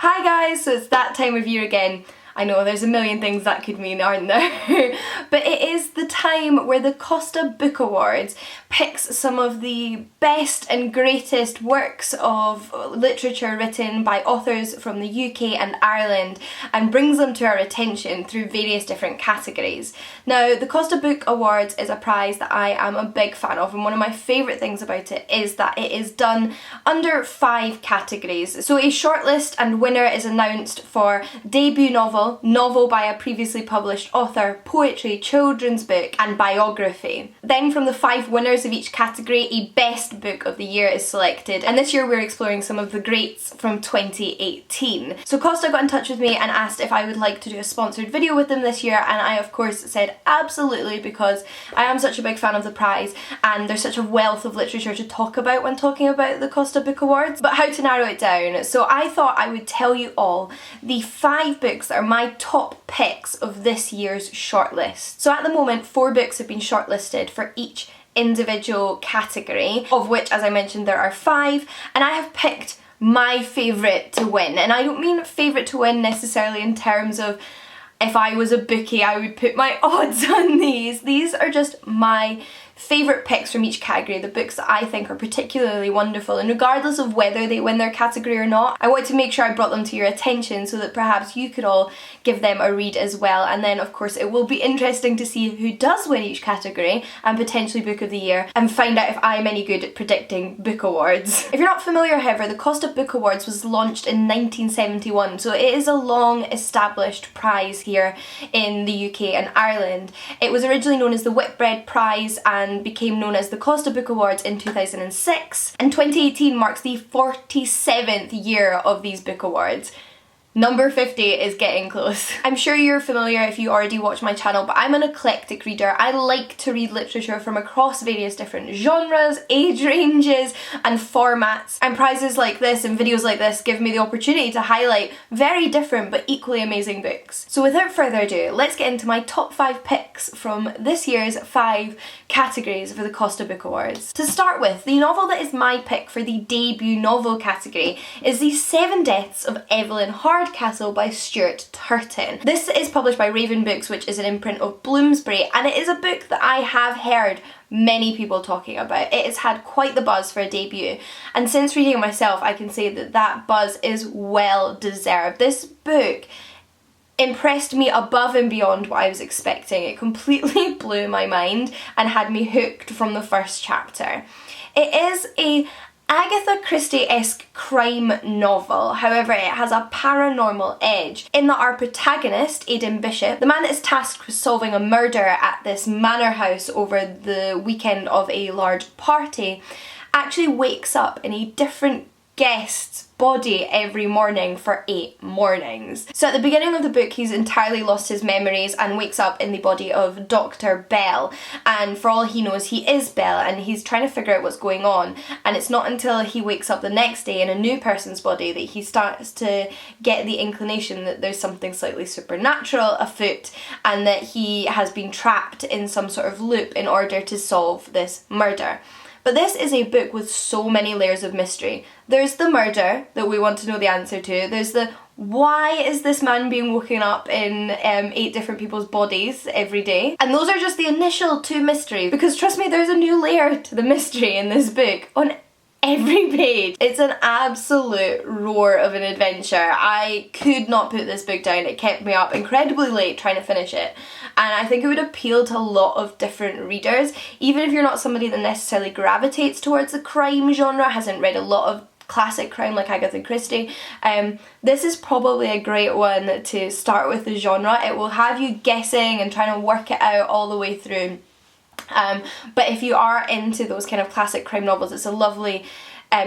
Hi guys, so it's that time of year again. I know there's a million things that could mean, aren't there? But it is the time where the Costa Book Awards picks some of the best and greatest works of literature written by authors from the UK and Ireland and brings them to our attention through various different categories. Now, the Costa Book Awards is a prize that I am a big fan of, and one of my favourite things about it is that it is done under 5 categories. So a shortlist and winner is announced for debut novel, novel by a previously published author, poetry, children's book and biography. Then from the 5 winners of each category, a best book of the year is selected, and this year we're exploring some of the greats from 2018. So Costa got in touch with me and asked if I would like to do a sponsored video with them this year, and I of course said absolutely, because I am such a big fan of the prize and there's such a wealth of literature to talk about when talking about the Costa Book Awards. But how to narrow it down? So I thought I would tell you all the 5 books that are my top picks of this year's shortlist. So at the moment 4 books have been shortlisted for each individual category, of which, as I mentioned, there are 5, and I have picked my favourite to win. And I don't mean favourite to win necessarily in terms of if I was a bookie I would put my odds on these. These are just my favourite picks from each category, the books that I think are particularly wonderful, and regardless of whether they win their category or not, I want to make sure I brought them to your attention so that perhaps you could all give them a read as well. And then of course it will be interesting to see who does win each category and potentially book of the year, and find out if I'm any good at predicting book awards. If you're not familiar, however, the Costa Book Awards was launched in 1971, so it is a long established prize here in the UK and Ireland. It was originally known as the Whitbread Prize and became known as the Costa Book Awards in 2006, and 2018 marks the 47th year of these book awards. Number 50 is getting close. I'm sure you're familiar if you already watch my channel, but I'm an eclectic reader. I like to read literature from across various different genres, age ranges and formats, and prizes like this and videos like this give me the opportunity to highlight very different but equally amazing books. So without further ado, let's get into my top 5 picks from this year's 5 categories for the Costa Book Awards. To start with, the novel that is my pick for the debut novel category is The 7 Deaths of Evelyn Hardcastle by Stuart Turton. This is published by Raven Books, which is an imprint of Bloomsbury, and it is a book that I have heard many people talking about. It has had quite the buzz for a debut, and since reading it myself I can say that that buzz is well deserved. This book impressed me above and beyond what I was expecting. It completely blew my mind and had me hooked from the first chapter. It is a Agatha Christie-esque crime novel, however it has a paranormal edge in that our protagonist, Aidan Bishop, the man that is tasked with solving a murder at this manor house over the weekend of a large party, actually wakes up in a different guest's body every morning for 8 mornings. So at the beginning of the book he's entirely lost his memories and wakes up in the body of Dr. Bell, and for all he knows he is Bell and he's trying to figure out what's going on, and it's not until he wakes up the next day in a new person's body that he starts to get the inclination that there's something slightly supernatural afoot and that he has been trapped in some sort of loop in order to solve this murder. But this is a book with so many layers of mystery. There's the murder that we want to know the answer to. There's the why is this man being woken up in 8 different people's bodies every day? And those are just the initial 2 mysteries, because trust me, there's a new layer to the mystery in this book on every page. It's an absolute roar of an adventure. I could not put this book down. It kept me up incredibly late trying to finish it, and I think it would appeal to a lot of different readers, even if you're not somebody that necessarily gravitates towards the crime genre, hasn't read a lot of classic crime like Agatha Christie. This is probably a great one to start with the genre. It will have you guessing and trying to work it out all the way through. But if you are into those kind of classic crime novels, it's a lovely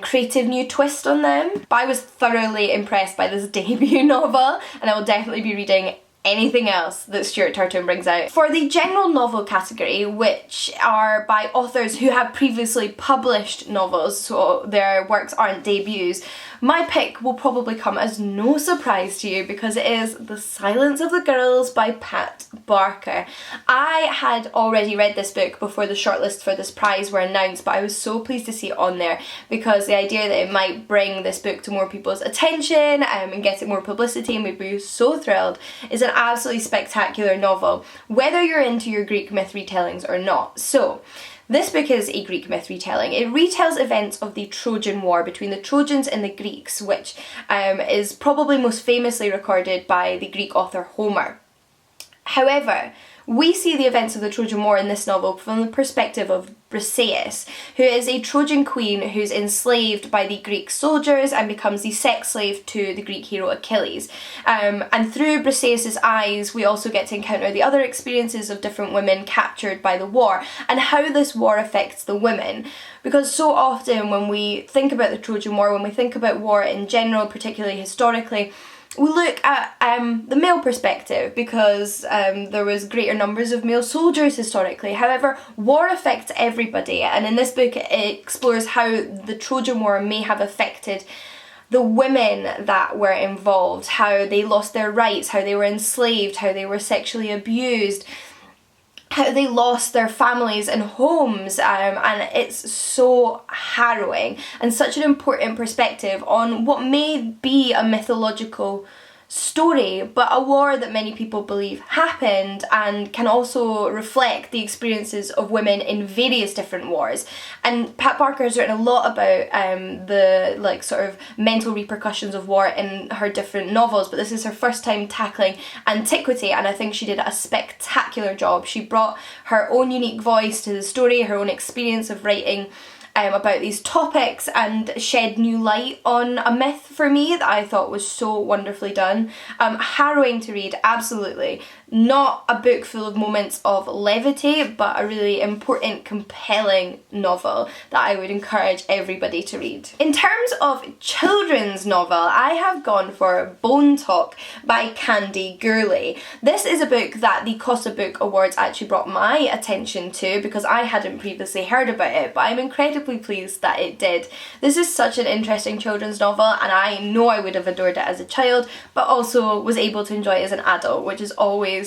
creative new twist on them. But I was thoroughly impressed by this debut novel, and I will definitely be reading anything else that Stuart Turton brings out. For the general novel category, which are by authors who have previously published novels, so their works aren't debuts, my pick will probably come as no surprise to you because it is The Silence of the Girls by Pat Barker. I had already read this book before the shortlist for this prize were announced, but I was so pleased to see it on there because the idea that it might bring this book to more people's attention and get it more publicity made me so thrilled. It's an absolutely spectacular novel, whether you're into your Greek myth retellings or not. So, this book is a Greek myth retelling. It retells events of the Trojan War between the Trojans and the Greeks, which is probably most famously recorded by the Greek author Homer. However, we see the events of the Trojan War in this novel from the perspective of Briseis, who is a Trojan queen who's enslaved by the Greek soldiers and becomes the sex slave to the Greek hero Achilles. And through Briseis' eyes, we also get to encounter the other experiences of different women captured by the war and how this war affects the women. Because so often when we think about the Trojan War, when we think about war in general, particularly historically, we look at the male perspective because there was greater numbers of male soldiers historically. However, war affects everybody, and in this book it explores how the Trojan War may have affected the women that were involved, how they lost their rights, how they were enslaved, how they were sexually abused, how they lost their families and homes, and it's so harrowing and such an important perspective on what may be a mythological story, but a war that many people believe happened and can also reflect the experiences of women in various different wars. And Pat Barker has written a lot about the sort of mental repercussions of war in her different novels, but this is her first time tackling antiquity, and I think she did a spectacular job. She brought her own unique voice to the story, her own experience of writing about these topics, and shed new light on a myth for me that I thought was so wonderfully done. Harrowing to read, absolutely. Not a book full of moments of levity, but a really important, compelling novel that I would encourage everybody to read. In terms of children's novel, I have gone for Bone Talk by Candy Gourley. This is a book that the Costa Book Awards actually brought my attention to because I hadn't previously heard about it, but I'm incredibly pleased that it did. This is such an interesting children's novel, and I know I would have adored it as a child, but also was able to enjoy it as an adult, which is always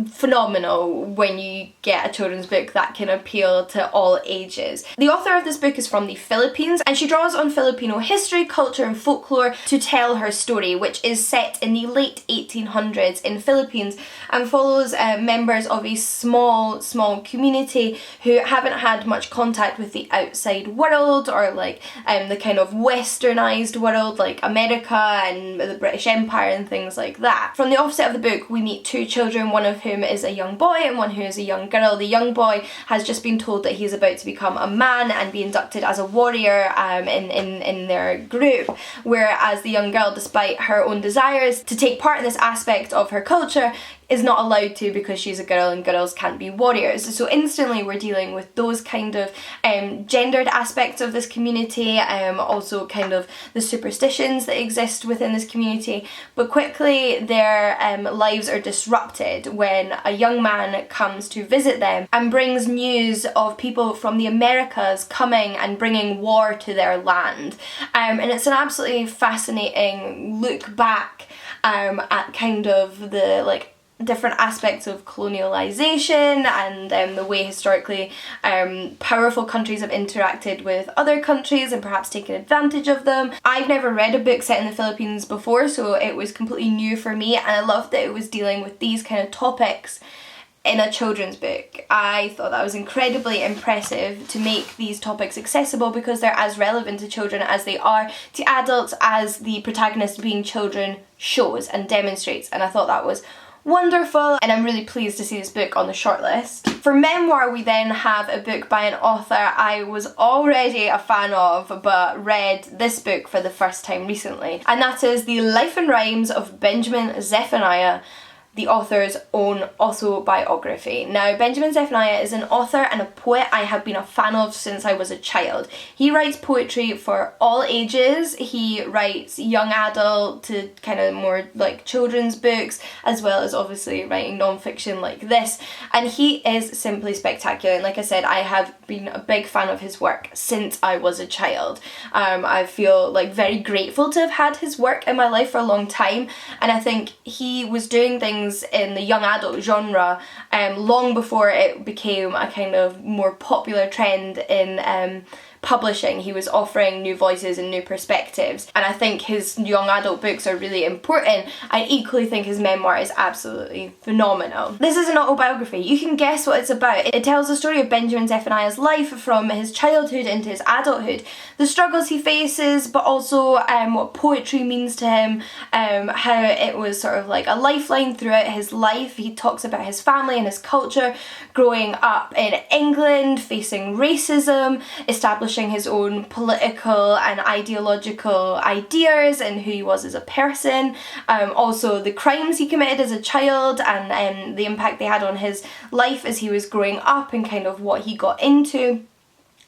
phenomenal when you get a children's book that can appeal to all ages. The author of this book is from the Philippines, and she draws on Filipino history, culture and folklore to tell her story, which is set in the late 1800s in Philippines and follows members of a small community who haven't had much contact with the outside world or the kind of westernized world like America and the British Empire and things like that. From the offset of the book we meet two children, one of whom is a young boy and one who is a young girl. The young boy has just been told that he's about to become a man and be inducted as a warrior in their group, whereas the young girl, despite her own desires to take part in this aspect of her culture, is not allowed to because she's a girl and girls can't be warriors. So instantly we're dealing with those kind of gendered aspects of this community, also kind of the superstitions that exist within this community, but quickly their lives are disrupted when a young man comes to visit them and brings news of people from the Americas coming and bringing war to their land. And it's an absolutely fascinating look back at kind of the different aspects of colonialization and the way historically powerful countries have interacted with other countries and perhaps taken advantage of them. I've never read a book set in the Philippines before, so it was completely new for me, and I loved that it was dealing with these kind of topics in a children's book. I thought that was incredibly impressive to make these topics accessible because they're as relevant to children as they are to adults, as the protagonist being children shows and demonstrates, and I thought that was wonderful, and I'm really pleased to see this book on the shortlist. For memoir, we then have a book by an author I was already a fan of but read this book for the first time recently, and that is The Life and Rhymes of Benjamin Zephaniah the author's own autobiography. Now, Benjamin Zephaniah is an author and a poet I have been a fan of since I was a child. He writes poetry for all ages. He writes young adult to kind of more like children's books, as well as obviously writing non-fiction like this. And he is simply spectacular. And like I said, I have been a big fan of his work since I was a child. I feel like very grateful to have had his work in my life for a long time. And I think he was doing things in the young adult genre long before it became a kind of more popular trend in publishing. He was offering new voices and new perspectives, and I think his young adult books are really important. I equally think his memoir is absolutely phenomenal. This is an autobiography. You can guess what it's about. It tells the story of Benjamin Zephaniah's life from his childhood into his adulthood, the struggles he faces, but also what poetry means to him, how it was sort of like a lifeline throughout his life. He talks about his family and his culture, growing up in England, facing racism, establishing his own political and ideological ideas and who he was as a person, also the crimes he committed as a child and the impact they had on his life as he was growing up and kind of what he got into,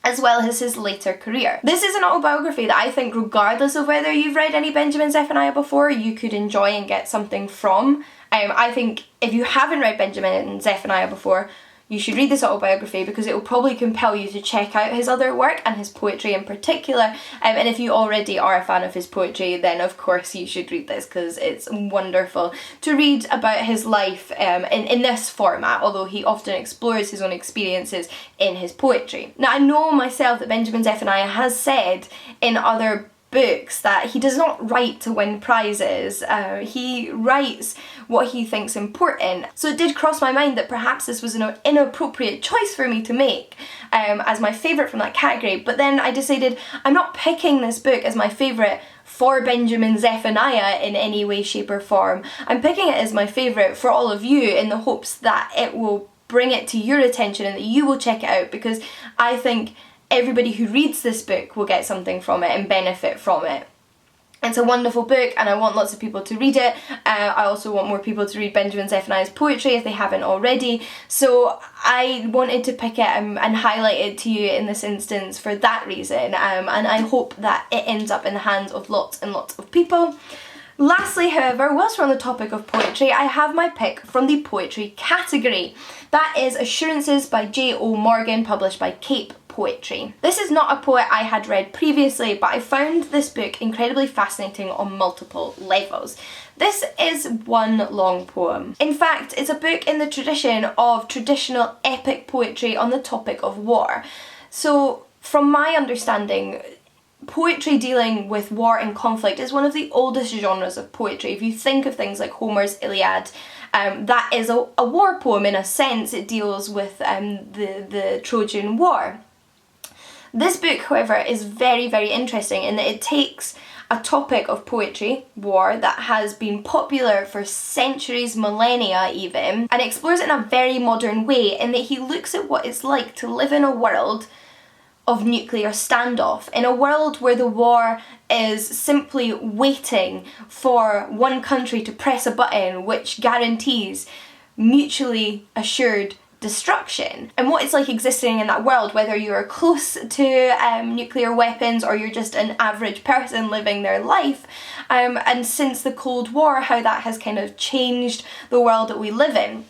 as well as his later career. This is an autobiography that I think, regardless of whether you've read any Benjamin Zephaniah before, you could enjoy and get something from. I think if you haven't read Benjamin Zephaniah before, you should read this autobiography because it will probably compel you to check out his other work and his poetry in particular. And if you already are a fan of his poetry, then of course you should read this because it's wonderful to read about his life in this format, although he often explores his own experiences in his poetry. Now, I know myself that Benjamin Zephaniah has said in other books that he does not write to win prizes. He writes what he thinks important. So it did cross my mind that perhaps this was an inappropriate choice for me to make as my favourite from that category, but then I decided I'm not picking this book as my favourite for Benjamin Zephaniah in any way, shape or form. I'm picking it as my favourite for all of you in the hopes that it will bring it to your attention and that you will check it out, because I think everybody who reads this book will get something from it and benefit from it. It's a wonderful book and I want lots of people to read it. I also want more people to read Benjamin Zephaniah's poetry if they haven't already. So I wanted to pick it and highlight it to you in this instance for that reason. And I hope that it ends up in the hands of lots and lots of people. Lastly, however, whilst we're on the topic of poetry, I have my pick from the poetry category. That is Assurances by J.O. Morgan, published by Cape Poetry. This is not a poet I had read previously, but I found this book incredibly fascinating on multiple levels. This is one long poem. In fact, it's a book in the tradition of traditional epic poetry on the topic of war. So, from my understanding, poetry dealing with war and conflict is one of the oldest genres of poetry. If you think of things like Homer's Iliad, that is a war poem in a sense. It deals with the Trojan War. This book, however, is very, very interesting in that it takes a topic of poetry, war, that has been popular for centuries, millennia even, and explores it in a very modern way in that he looks at what it's like to live in a world of nuclear standoff, in a world where the war is simply waiting for one country to press a button which guarantees mutually assured destruction, and what it's like existing in that world, whether you're close to nuclear weapons or you're just an average person living their life, and since the Cold War, how that has kind of changed the world that we live in.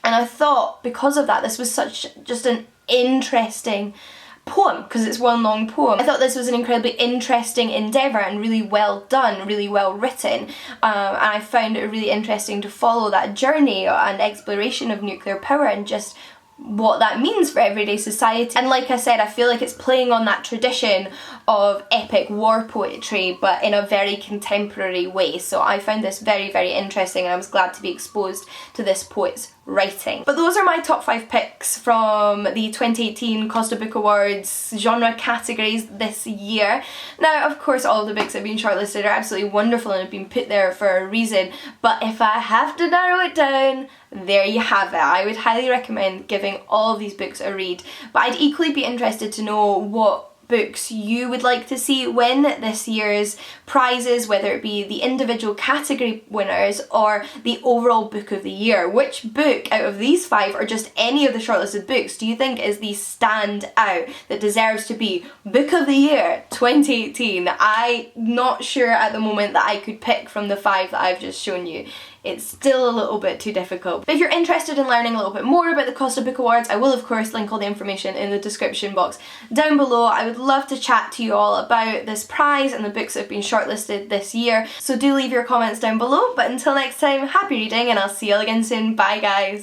And I thought, because of that, this was just an interesting poem, because it's one long poem. I thought this was an incredibly interesting endeavour and really well done, really well written, and I found it really interesting to follow that journey and exploration of nuclear power and just what that means for everyday society. And like I said, I feel like it's playing on that tradition of epic war poetry, but in a very contemporary way. So I found this very, very interesting, and I was glad to be exposed to this poet's writing. But those are my top 5 picks from the 2018 Costa Book Awards genre categories this year. Now, of course, all of the books that have been shortlisted are absolutely wonderful and have been put there for a reason, but if I have to narrow it down, there you have it. I would highly recommend giving all of these books a read, but I'd equally be interested to know what books you would like to see win this year's prizes, whether it be the individual category winners or the overall book of the year. Which book out of these 5 or just any of the shortlisted books do you think is the standout that deserves to be book of the year 2018? I'm not sure at the moment that I could pick from the 5 that I've just shown you. It's still a little bit too difficult. But if you're interested in learning a little bit more about the Costa Book Awards, I will of course link all the information in the description box down below. I would love to chat to you all about this prize and the books that have been shortlisted this year, so do leave your comments down below. But until next time, happy reading, and I'll see you all again soon. Bye guys!